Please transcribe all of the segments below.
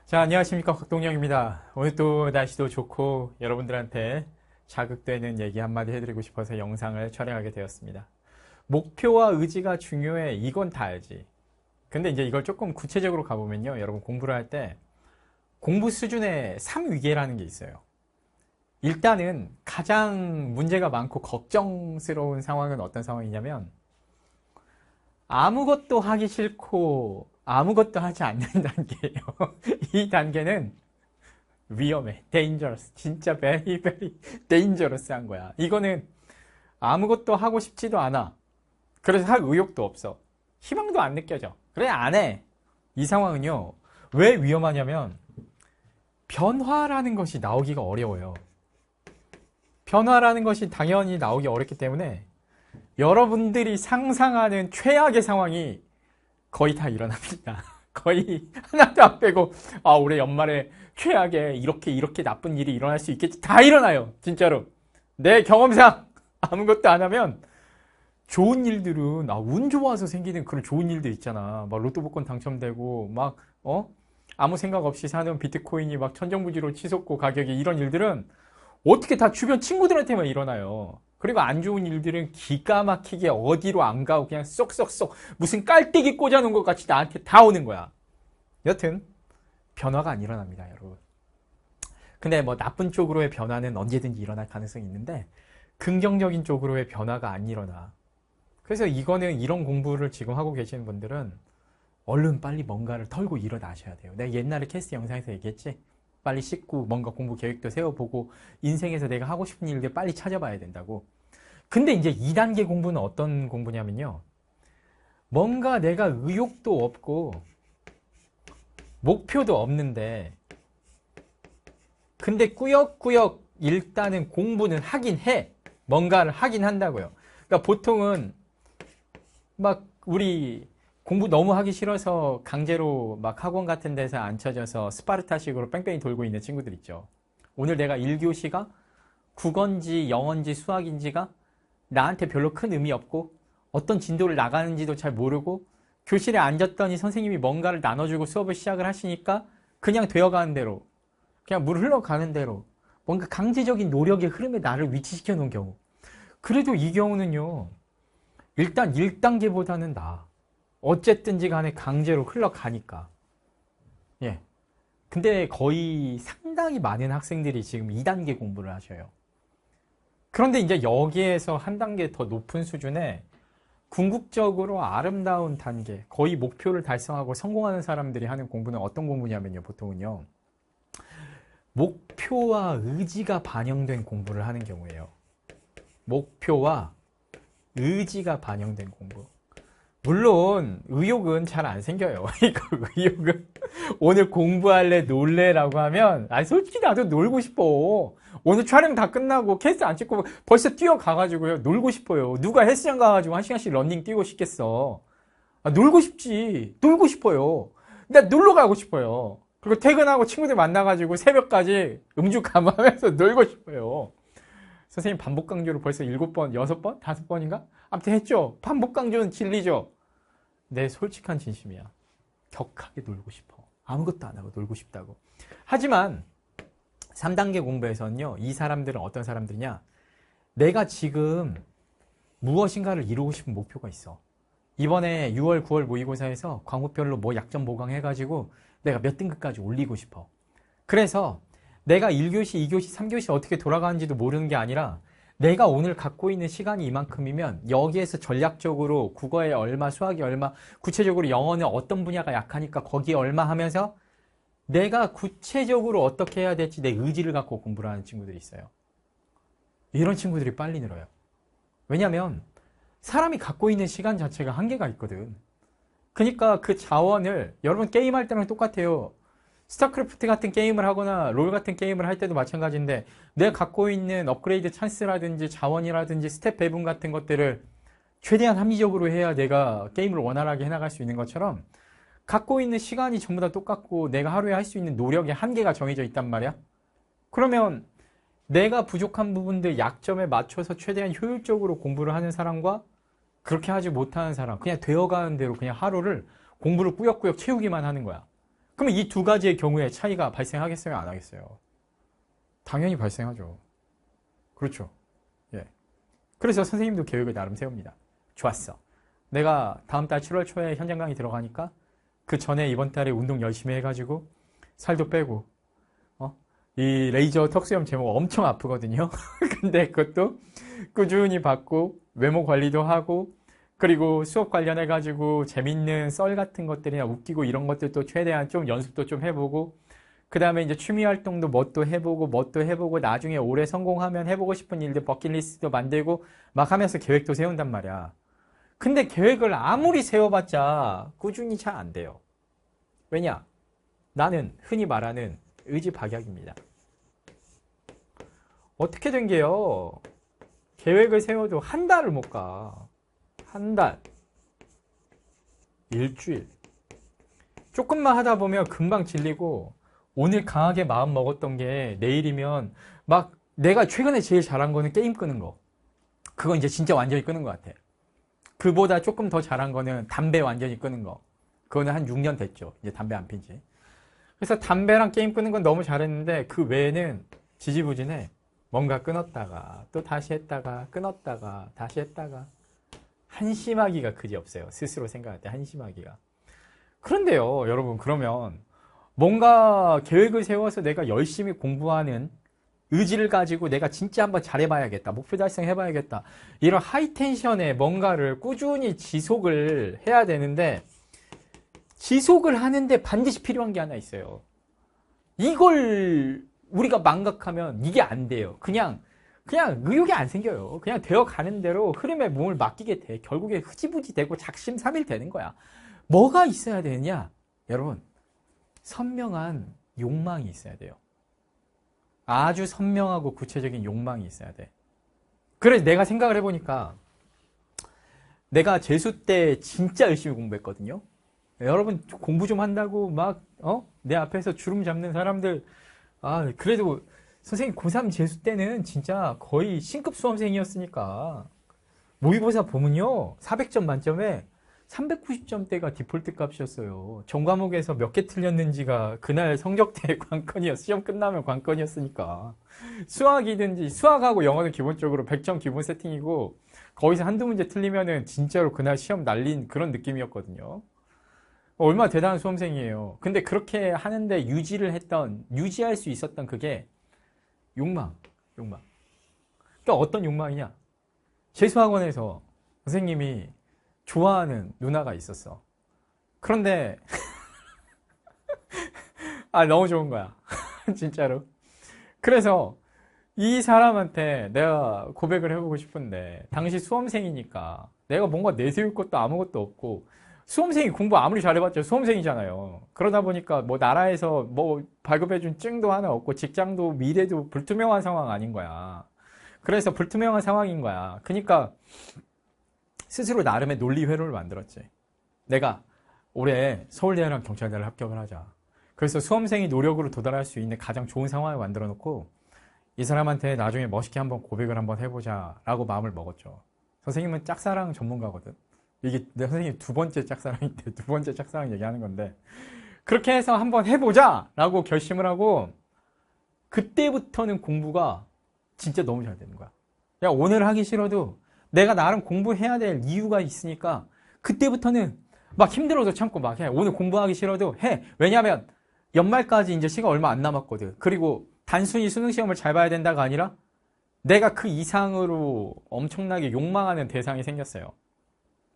자, 안녕하십니까. 곽동영입니다. 오늘 또 날씨도 좋고 여러분들한테 자극되는 얘기 한마디 해드리고 싶어서 영상을 촬영하게 되었습니다. 목표와 의지가 중요해. 이건 다 알지. 근데 이제 이걸 조금 구체적으로 가보면요. 여러분 공부를 할 때 공부 수준의 3위계라는 게 있어요. 일단은 가장 문제가 많고 걱정스러운 상황은 어떤 상황이냐면 아무것도 하기 싫고 아무것도 하지 않는 단계예요. 이 단계는 위험해. dangerous. 진짜 very, very dangerous한 거야. 이거는 아무것도 하고 싶지도 않아. 그래서 할 의욕도 없어. 희망도 안 느껴져. 그래, 안 해. 이 상황은요. 왜 위험하냐면 변화라는 것이 나오기가 어려워요. 변화라는 것이 당연히 나오기 어렵기 때문에 여러분들이 상상하는 최악의 상황이 거의 다 일어납니다. 거의 하나도 안 빼고 올해 연말에 최악의 이렇게 나쁜 일이 일어날 수 있겠지. 다 일어나요. 진짜로. 내 경험상 아무것도 안 하면 좋은 일들은 운 좋아서 생기는 그런 좋은 일들 있잖아. 막 로또 복권 당첨되고 막 아무 생각 없이 사는 비트코인이 막 천정부지로 치솟고 가격이 이런 일들은 어떻게 다 주변 친구들한테만 일어나요. 그리고 안 좋은 일들은 기가 막히게 어디로 안 가고 그냥 쏙쏙쏙 무슨 깔때기 꽂아놓은 것 같이 나한테 다 오는 거야. 여튼 변화가 안 일어납니다, 여러분. 근데 뭐 나쁜 쪽으로의 변화는 언제든지 일어날 가능성이 있는데 긍정적인 쪽으로의 변화가 안 일어나. 그래서 이거는 이런 공부를 지금 하고 계시는 분들은 얼른 빨리 뭔가를 털고 일어나셔야 돼요. 내가 옛날에 캐스트 영상에서 얘기했지. 빨리 씻고 뭔가 공부 계획도 세워보고 인생에서 내가 하고 싶은 일들 빨리 찾아봐야 된다고. 근데 이제 2단계 공부는 어떤 공부냐면요. 뭔가 내가 의욕도 없고 목표도 없는데 근데 꾸역꾸역 일단은 공부는 하긴 해. 뭔가를 하긴 한다고요. 그러니까 보통은 막 우리 공부 너무 하기 싫어서 강제로 막 학원 같은 데서 앉혀져서 스파르타식으로 뺑뺑이 돌고 있는 친구들 있죠. 오늘 내가 1교시가 국어인지 영어인지 수학인지가 나한테 별로 큰 의미 없고 어떤 진도를 나가는지도 잘 모르고 교실에 앉았더니 선생님이 뭔가를 나눠주고 수업을 시작을 하시니까 그냥 되어가는 대로 그냥 물 흘러가는 대로 뭔가 강제적인 노력의 흐름에 나를 위치시켜 놓은 경우. 그래도 이 경우는요. 일단 1단계보다는 나아. 어쨌든지 간에 강제로 흘러가니까. 예. 근데 거의 상당히 많은 학생들이 지금 2단계 공부를 하셔요. 그런데 이제 여기에서 한 단계 더 높은 수준의 궁극적으로 아름다운 단계, 거의 목표를 달성하고 성공하는 사람들이 하는 공부는 어떤 공부냐면요, 보통은요. 목표와 의지가 반영된 공부를 하는 경우예요. 목표와 의지가 반영된 공부. 물론 의욕은 잘 안 생겨요. 이거 의욕은 오늘 공부할래 놀래라고 하면 솔직히 나도 놀고 싶어. 오늘 촬영 다 끝나고 캐스트 안 찍고 벌써 뛰어가가지고요 놀고 싶어요. 누가 헬스장 가가지고 1시간씩 러닝 뛰고 싶겠어. 놀고 싶지. 놀고 싶어요. 나 놀러 가고 싶어요. 그리고 퇴근하고 친구들 만나가지고 새벽까지 음주 감하면서 놀고 싶어요. 선생님 반복 강조를 벌써 7번, 6번, 5번인가? 아무튼 했죠. 반복 강조는 진리죠. 내 솔직한 진심이야. 격하게 놀고 싶어. 아무것도 안 하고 놀고 싶다고. 하지만 3단계 공부에서는요. 이 사람들은 어떤 사람들이냐. 내가 지금 무엇인가를 이루고 싶은 목표가 있어. 이번에 6월, 9월 모의고사에서 과목별로 뭐 약점 보강해가지고 내가 몇 등급까지 올리고 싶어. 그래서 내가 1교시, 2교시, 3교시 어떻게 돌아가는지도 모르는 게 아니라 내가 오늘 갖고 있는 시간이 이만큼이면 여기에서 전략적으로 국어에 얼마, 수학이 얼마, 구체적으로 영어는 어떤 분야가 약하니까 거기에 얼마 하면서 내가 구체적으로 어떻게 해야 될지 내 의지를 갖고 공부를 하는 친구들이 있어요. 이런 친구들이 빨리 늘어요. 왜냐면 사람이 갖고 있는 시간 자체가 한계가 있거든. 그러니까 그 자원을 여러분 게임할 때랑 똑같아요. 스타크래프트 같은 게임을 하거나 롤 같은 게임을 할 때도 마찬가지인데 내가 갖고 있는 업그레이드 찬스라든지 자원이라든지 스텝 배분 같은 것들을 최대한 합리적으로 해야 내가 게임을 원활하게 해나갈 수 있는 것처럼 갖고 있는 시간이 전부 다 똑같고 내가 하루에 할 수 있는 노력의 한계가 정해져 있단 말이야. 그러면 내가 부족한 부분들 약점에 맞춰서 최대한 효율적으로 공부를 하는 사람과 그렇게 하지 못하는 사람, 그냥 되어가는 대로 그냥 하루를 공부를 꾸역꾸역 채우기만 하는 거야. 그러면 이 두 가지의 경우에 차이가 발생하겠어요? 안 하겠어요? 당연히 발생하죠. 그렇죠. 예. 그래서 선생님도 계획을 나름 세웁니다. 좋았어. 내가 다음 달 7월 초에 현장 강의 들어가니까 그 전에 이번 달에 운동 열심히 해가지고 살도 빼고, 이 레이저 턱수염 제모 엄청 아프거든요. 근데 그것도 꾸준히 받고 외모 관리도 하고 그리고 수업 관련해가지고 재밌는 썰 같은 것들이나 웃기고 이런 것들도 최대한 좀 연습도 좀 해보고 그 다음에 이제 취미 활동도 뭣도 해보고 나중에 올해 성공하면 해보고 싶은 일들 버킷리스트도 만들고 막 하면서 계획도 세운단 말이야. 근데 계획을 아무리 세워봤자 꾸준히 잘 안 돼요. 왜냐? 나는 흔히 말하는 의지박약입니다. 어떻게 된 게요? 계획을 세워도 한 달을 못 가. 한 달. 일주일. 조금만 하다 보면 금방 질리고 오늘 강하게 마음 먹었던 게 내일이면 막 내가 최근에 제일 잘한 거는 게임 끄는 거. 그거 이제 진짜 완전히 끄는 것 같아. 그보다 조금 더 잘한 거는 담배 완전히 끄는 거. 그거는 한 6년 됐죠. 이제 담배 안 핀지. 그래서 담배랑 게임 끄는 건 너무 잘했는데 그 외에는 지지부진해. 뭔가 끊었다가 또 다시 했다가 끊었다가 다시 했다가 한심하기가 그지 없어요. 스스로 생각할 때 한심하기가. 그런데요, 여러분, 그러면 뭔가 계획을 세워서 내가 열심히 공부하는 의지를 가지고 내가 진짜 한번 잘해봐야겠다. 목표 달성해봐야겠다. 이런 하이텐션의 뭔가를 꾸준히 지속을 해야 되는데 지속을 하는데 반드시 필요한 게 하나 있어요. 이걸 우리가 망각하면 이게 안 돼요. 그냥 의욕이 안 생겨요. 그냥 되어가는 대로 흐름에 몸을 맡기게 돼. 결국에 흐지부지 되고 작심삼일 되는 거야. 뭐가 있어야 되느냐? 여러분, 선명한 욕망이 있어야 돼요. 아주 선명하고 구체적인 욕망이 있어야 돼. 그래서 내가 생각을 해보니까 내가 재수 때 진짜 열심히 공부했거든요. 여러분 공부 좀 한다고 막 내 앞에서 주름 잡는 사람들 그래도 선생님 고3 재수 때는 진짜 거의 신급 수험생이었으니까 모의고사 보면요 400점 만점에 390점대가 디폴트 값이었어요. 전 과목에서 몇 개 틀렸는지가 그날 성적대의 관건이었어요. 시험 끝나면 관건이었으니까. 수학이든지 수학하고 영어는 기본적으로 100점 기본 세팅이고 거기서 한두 문제 틀리면은 진짜로 그날 시험 날린 그런 느낌이었거든요. 얼마나 대단한 수험생이에요. 근데 그렇게 하는데 유지할 수 있었던 그게 욕망. 그러니까 어떤 욕망이냐? 재수학원에서 선생님이 좋아하는 누나가 있었어. 그런데 너무 좋은 거야. 진짜로. 그래서 이 사람한테 내가 고백을 해보고 싶은데 당시 수험생이니까 내가 뭔가 내세울 것도 아무것도 없고 수험생이 공부 아무리 잘해봤자 수험생이잖아요. 그러다 보니까 뭐 나라에서 뭐 발급해준 증도 하나 없고 직장도 미래도 불투명한 상황 아닌 거야. 그래서 불투명한 상황인 거야. 그러니까 스스로 나름의 논리 회로를 만들었지. 내가 올해 서울대랑 경찰대를 합격을 하자. 그래서 수험생이 노력으로 도달할 수 있는 가장 좋은 상황을 만들어 놓고 이 사람한테 나중에 멋있게 한번 고백을 한번 해보자 라고 마음을 먹었죠. 선생님은 짝사랑 전문가거든. 이게 내 선생님 두 번째 짝사랑인데 두 번째 짝사랑 얘기하는 건데 그렇게 해서 한번 해보자 라고 결심을 하고 그때부터는 공부가 진짜 너무 잘 되는 거야. 야, 오늘 하기 싫어도 내가 나름 공부해야 될 이유가 있으니까 그때부터는 막 힘들어서 참고 막 해. 오늘 공부하기 싫어도 해. 왜냐면 연말까지 이제 시간 얼마 안 남았거든. 그리고 단순히 수능 시험을 잘 봐야 된다가 아니라 내가 그 이상으로 엄청나게 욕망하는 대상이 생겼어요.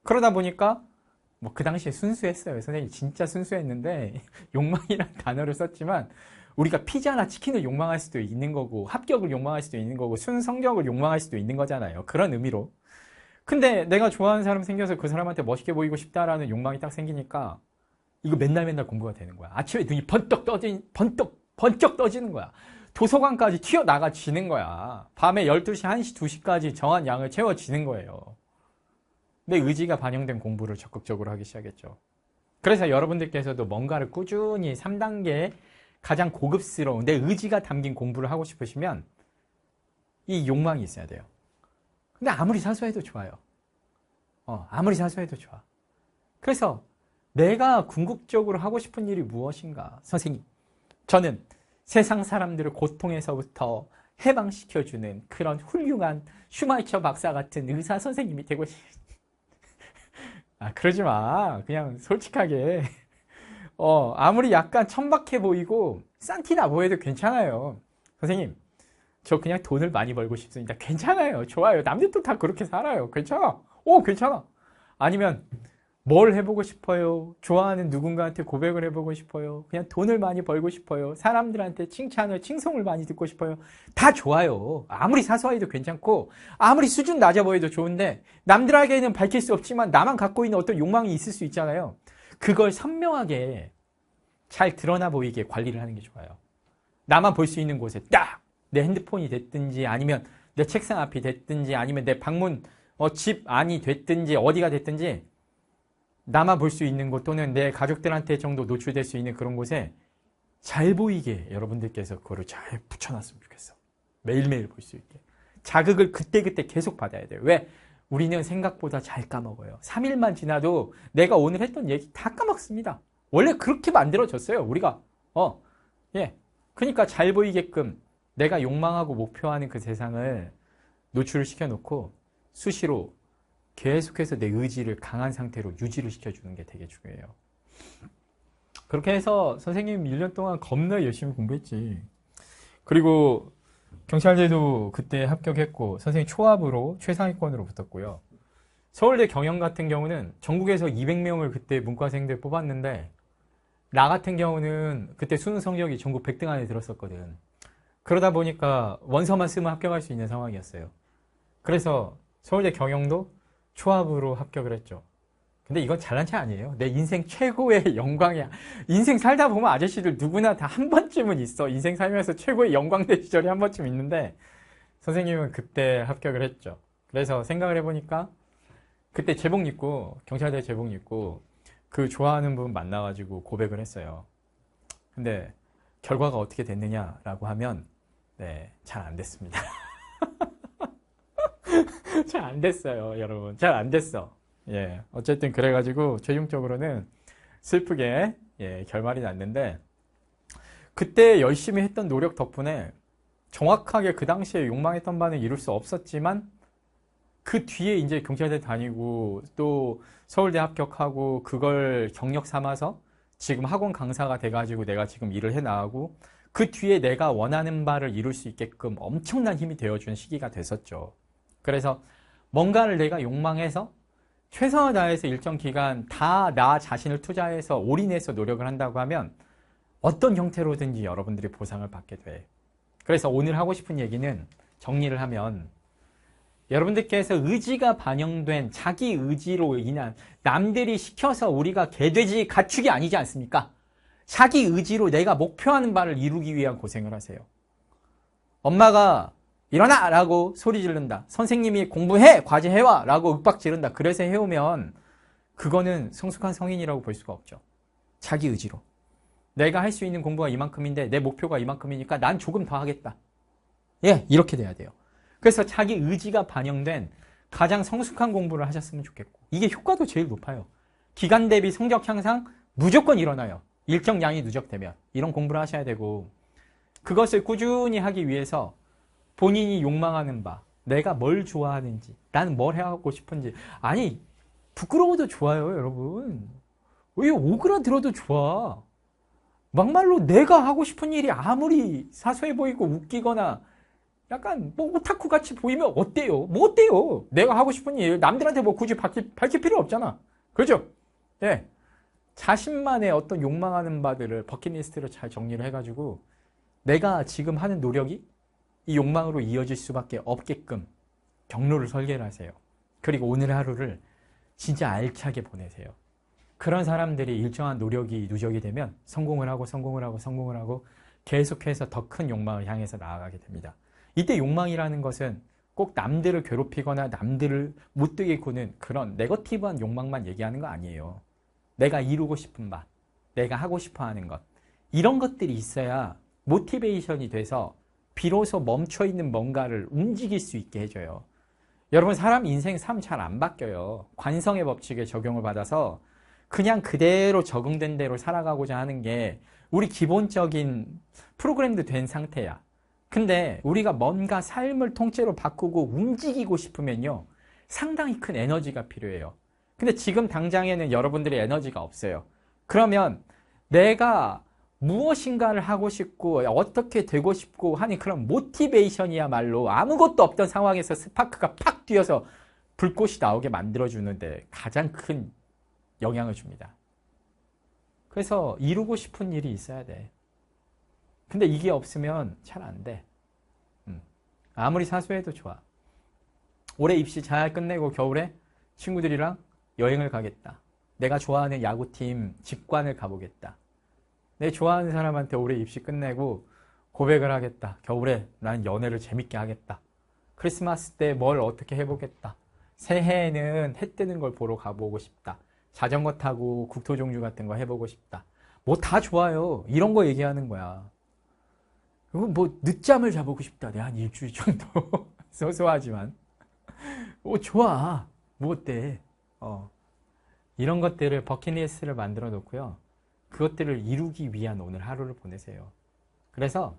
그러다 보니까 뭐 그 당시에 순수했어요. 선생님 진짜 순수했는데 욕망이라는 단어를 썼지만 우리가 피자나 치킨을 욕망할 수도 있는 거고 합격을 욕망할 수도 있는 거고 수능 성적을 욕망할 수도 있는 거잖아요. 그런 의미로. 근데 내가 좋아하는 사람 생겨서 그 사람한테 멋있게 보이고 싶다라는 욕망이 딱 생기니까 이거 맨날 공부가 되는 거야. 아침에 눈이 번쩍 떠지는 거야. 도서관까지 튀어나가지는 거야. 밤에 12시, 1시, 2시까지 정한 양을 채워지는 거예요. 내 의지가 반영된 공부를 적극적으로 하기 시작했죠. 그래서 여러분들께서도 뭔가를 꾸준히 3단계 가장 고급스러운 내 의지가 담긴 공부를 하고 싶으시면 이 욕망이 있어야 돼요. 근데 아무리 사소해도 좋아요. 아무리 사소해도 좋아. 그래서 내가 궁극적으로 하고 싶은 일이 무엇인가? 선생님, 저는 세상 사람들을 고통에서부터 해방시켜주는 그런 훌륭한 슈마이처 박사 같은 의사 선생님이 되고 그러지 마. 그냥 솔직하게. 아무리 약간 천박해 보이고 싼티나 보여도 괜찮아요. 선생님, 저 그냥 돈을 많이 벌고 싶습니다. 괜찮아요. 좋아요. 남들도 다 그렇게 살아요. 괜찮아. 괜찮아. 아니면 뭘 해보고 싶어요? 좋아하는 누군가한테 고백을 해보고 싶어요? 그냥 돈을 많이 벌고 싶어요? 사람들한테 칭찬을, 칭송을 많이 듣고 싶어요? 다 좋아요. 아무리 사소해도 괜찮고 아무리 수준 낮아 보여도 좋은데 남들에게는 밝힐 수 없지만 나만 갖고 있는 어떤 욕망이 있을 수 있잖아요. 그걸 선명하게 잘 드러나 보이게 관리를 하는 게 좋아요. 나만 볼 수 있는 곳에 딱 내 핸드폰이 됐든지 아니면 내 책상 앞이 됐든지 아니면 내 방문 집 안이 됐든지 어디가 됐든지 나만 볼 수 있는 곳 또는 내 가족들한테 정도 노출될 수 있는 그런 곳에 잘 보이게 여러분들께서 그거를 잘 붙여놨으면 좋겠어. 매일매일 볼 수 있게. 자극을 그때그때 계속 받아야 돼요. 왜? 우리는 생각보다 잘 까먹어요. 3일만 지나도 내가 오늘 했던 얘기 다 까먹습니다. 원래 그렇게 만들어졌어요. 우리가. 예. 그러니까 잘 보이게끔 내가 욕망하고 목표하는 그 세상을 노출을 시켜놓고 수시로 계속해서 내 의지를 강한 상태로 유지를 시켜주는 게 되게 중요해요. 그렇게 해서 선생님 1년 동안 겁나 열심히 공부했지. 그리고 경찰대도 그때 합격했고 선생님 초합으로 최상위권으로 붙었고요. 서울대 경영 같은 경우는 전국에서 200명을 그때 문과생들 뽑았는데 나 같은 경우는 그때 수능 성적이 전국 100등 안에 들었었거든. 그러다 보니까 원서만 쓰면 합격할 수 있는 상황이었어요. 그래서 서울대 경영도 초합으로 합격을 했죠. 근데 이건 잘난 체 아니에요. 내 인생 최고의 영광이야. 인생 살다 보면 아저씨들 누구나 다 한 번쯤은 있어. 인생 살면서 최고의 영광된 시절이 한 번쯤 있는데 선생님은 그때 합격을 했죠. 그래서 생각을 해보니까 그때 제복 입고 경찰대 제복 입고 그 좋아하는 분 만나가지고 고백을 했어요. 근데 결과가 어떻게 됐느냐라고 하면 잘 안 됐습니다. 잘 안 됐어요, 여러분. 잘 안 됐어. 예, 어쨌든 그래가지고 최종적으로는 슬프게 결말이 났는데 그때 열심히 했던 노력 덕분에 정확하게 그 당시에 욕망했던 바는 이룰 수 없었지만 그 뒤에 이제 경찰대 다니고 또 서울대 합격하고 그걸 경력 삼아서 지금 학원 강사가 돼가지고 내가 지금 일을 해나가고 그 뒤에 내가 원하는 바를 이룰 수 있게끔 엄청난 힘이 되어준 시기가 됐었죠. 그래서 뭔가를 내가 욕망해서 최선을 다해서 일정 기간 다 나 자신을 투자해서 올인해서 노력을 한다고 하면 어떤 형태로든지 여러분들이 보상을 받게 돼. 그래서 오늘 하고 싶은 얘기는 정리를 하면 여러분들께서 의지가 반영된 자기 의지로 인한 남들이 시켜서 우리가 개돼지 가축이 아니지 않습니까? 자기 의지로 내가 목표하는 바를 이루기 위한 고생을 하세요. 엄마가 일어나! 라고 소리 지른다. 선생님이 공부해! 과제해와! 라고 윽박 지른다. 그래서 해오면 그거는 성숙한 성인이라고 볼 수가 없죠. 자기 의지로. 내가 할 수 있는 공부가 이만큼인데 내 목표가 이만큼이니까 난 조금 더 하겠다. 예, 이렇게 돼야 돼요. 그래서 자기 의지가 반영된 가장 성숙한 공부를 하셨으면 좋겠고 이게 효과도 제일 높아요. 기간 대비 성적 향상 무조건 일어나요. 일정량이 누적되면 이런 공부를 하셔야 되고 그것을 꾸준히 하기 위해서 본인이 욕망하는 바, 내가 뭘 좋아하는지, 나는 뭘 해하고 싶은지. 아니, 부끄러워도 좋아요, 여러분. 왜 오그라들어도 좋아. 막말로 내가 하고 싶은 일이 아무리 사소해 보이고 웃기거나 약간 뭐 오타쿠 같이 보이면 어때요? 뭐 어때요? 내가 하고 싶은 일, 남들한테 뭐 굳이 밝힐 필요 없잖아. 그렇죠? 예. 자신만의 어떤 욕망하는 바들을 버킷리스트로 잘 정리를 해가지고 내가 지금 하는 노력이 이 욕망으로 이어질 수밖에 없게끔 경로를 설계를 하세요. 그리고 오늘 하루를 진짜 알차게 보내세요. 그런 사람들이 일정한 노력이 누적이 되면 성공을 하고 계속해서 더 큰 욕망을 향해서 나아가게 됩니다. 이때 욕망이라는 것은 꼭 남들을 괴롭히거나 남들을 못되게 구는 그런 네거티브한 욕망만 얘기하는 거 아니에요. 내가 이루고 싶은 바, 내가 하고 싶어 하는 것, 이런 것들이 있어야 모티베이션이 돼서 비로소 멈춰있는 뭔가를 움직일 수 있게 해줘요. 여러분, 사람 인생 삶 잘 안 바뀌어요. 관성의 법칙에 적용을 받아서 그냥 그대로 적응된 대로 살아가고자 하는 게 우리 기본적인 프로그램도 된 상태야. 근데 우리가 뭔가 삶을 통째로 바꾸고 움직이고 싶으면요, 상당히 큰 에너지가 필요해요. 근데 지금 당장에는 여러분들의 에너지가 없어요. 그러면 내가 무엇인가를 하고 싶고 어떻게 되고 싶고 하니 그런 모티베이션이야말로 아무것도 없던 상황에서 스파크가 팍 뛰어서 불꽃이 나오게 만들어주는데 가장 큰 영향을 줍니다. 그래서 이루고 싶은 일이 있어야 돼. 근데 이게 없으면 잘 안 돼. 아무리 사소해도 좋아. 올해 입시 잘 끝내고 겨울에 친구들이랑 여행을 가겠다. 내가 좋아하는 야구팀 직관을 가보겠다. 내 좋아하는 사람한테 올해 입시 끝내고 고백을 하겠다. 겨울에 난 연애를 재밌게 하겠다. 크리스마스 때 뭘 어떻게 해보겠다. 새해에는 해 뜨는 걸 보러 가보고 싶다. 자전거 타고 국토종주 같은 거 해보고 싶다. 뭐 다 좋아요. 이런 거 얘기하는 거야. 그리고 뭐 늦잠을 자보고 싶다. 내가 한 일주일 정도. 소소하지만. 좋아. 뭐 어때. 이런 것들을 버킷리스트를 만들어 놓고요. 그것들을 이루기 위한 오늘 하루를 보내세요. 그래서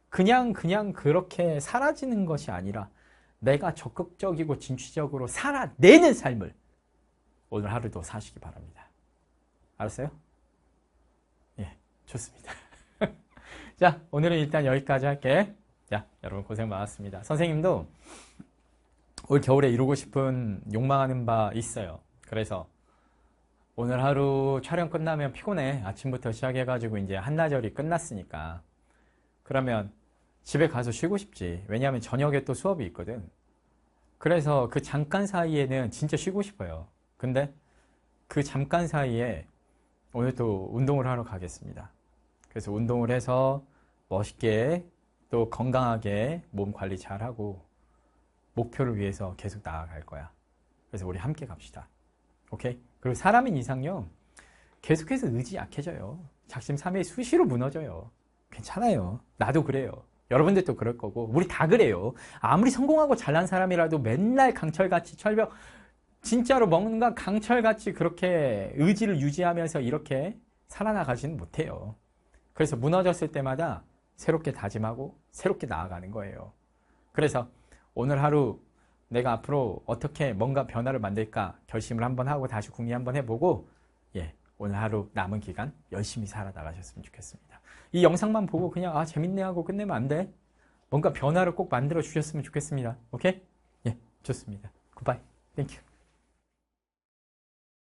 그냥 그렇게 사라지는 것이 아니라 내가 적극적이고 진취적으로 살아내는 삶을 오늘 하루도 사시기 바랍니다. 알았어요? 예, 좋습니다. 자, 오늘은 일단 여기까지 할게. 자, 여러분 고생 많았습니다. 선생님도 올 겨울에 이루고 싶은 욕망하는 바 있어요. 그래서 오늘 하루 촬영 끝나면 피곤해. 아침부터 시작해가지고 이제 한나절이 끝났으니까. 그러면 집에 가서 쉬고 싶지. 왜냐하면 저녁에 또 수업이 있거든. 그래서 그 잠깐 사이에는 진짜 쉬고 싶어요. 근데 그 잠깐 사이에 오늘 또 운동을 하러 가겠습니다. 그래서 운동을 해서 멋있게 또 건강하게 몸 관리 잘하고 목표를 위해서 계속 나아갈 거야. 그래서 우리 함께 갑시다. 오케이? 그리고 사람인 이상요, 계속해서 의지 약해져요. 작심삼일 수시로 무너져요. 괜찮아요. 나도 그래요. 여러분들도 그럴 거고 우리 다 그래요. 아무리 성공하고 잘난 사람이라도 맨날 강철같이 철벽, 진짜로 뭔가 강철같이 그렇게 의지를 유지하면서 이렇게 살아나가지는 못해요. 그래서 무너졌을 때마다 새롭게 다짐하고 새롭게 나아가는 거예요. 그래서 오늘 하루 내가 앞으로 어떻게 뭔가 변화를 만들까 결심을 한번 하고 다시 궁리 한번 해보고, 예, 오늘 하루 남은 기간 열심히 살아나가셨으면 좋겠습니다. 이 영상만 보고 그냥 재밌네 하고 끝내면 안 돼. 뭔가 변화를 꼭 만들어 주셨으면 좋겠습니다. 오케이? 예, 좋습니다. 굿바이. 땡큐.